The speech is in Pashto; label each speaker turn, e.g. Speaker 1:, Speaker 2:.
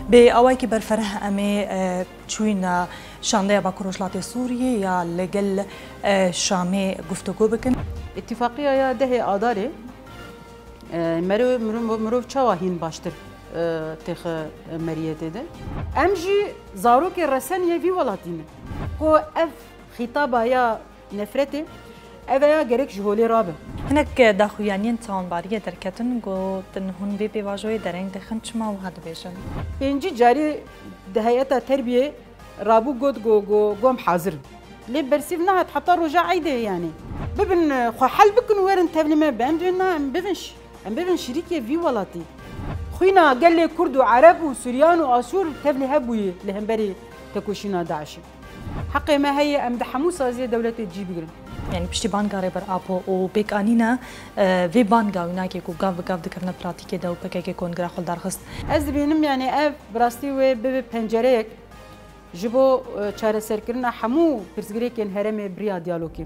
Speaker 1: بأواكي برفره أمي چوين شاندية باكروجلات سوريا يا لقل شامي گفتگو بكن
Speaker 2: اتفاقية يا ده آداري مرو چاواهين باشتر تخ مريته ده امجي زاروك الرسانية في ولاتين كو اف خطابة يا نفرتي اذا يا جريك جهولي رابع
Speaker 1: هناك داخويانين تاون بارية دركتن قو تنهون بي واجوي درين دخنش ما وهذا بيشن
Speaker 2: بينجي جاري دهيئة تربية رابو قوم حاضر ليه برسيف نهت حتى رجع عيدة يعني ببن خو حل بكن وين تبلي ما بأمدنا ام ببن شريكة في ولاتي خوينا قال لي كرد وعرب وسوريان واسور تبلي هبوي لهمبري تكوشينا داعش حقي ما هي ام دحموسه زي دوله تجيب قرن
Speaker 1: يعني بشتي بانغاري بر ابو وبيك انينا في بانغا وناكي كو غاف دكرنا براتيكي دو بكاكي كون غرا خل درخست
Speaker 2: از بينم يعني اف براستي و ببنجريك جبو چاره سرکرنا همو پرسگری کن هرم بریا دیالوگی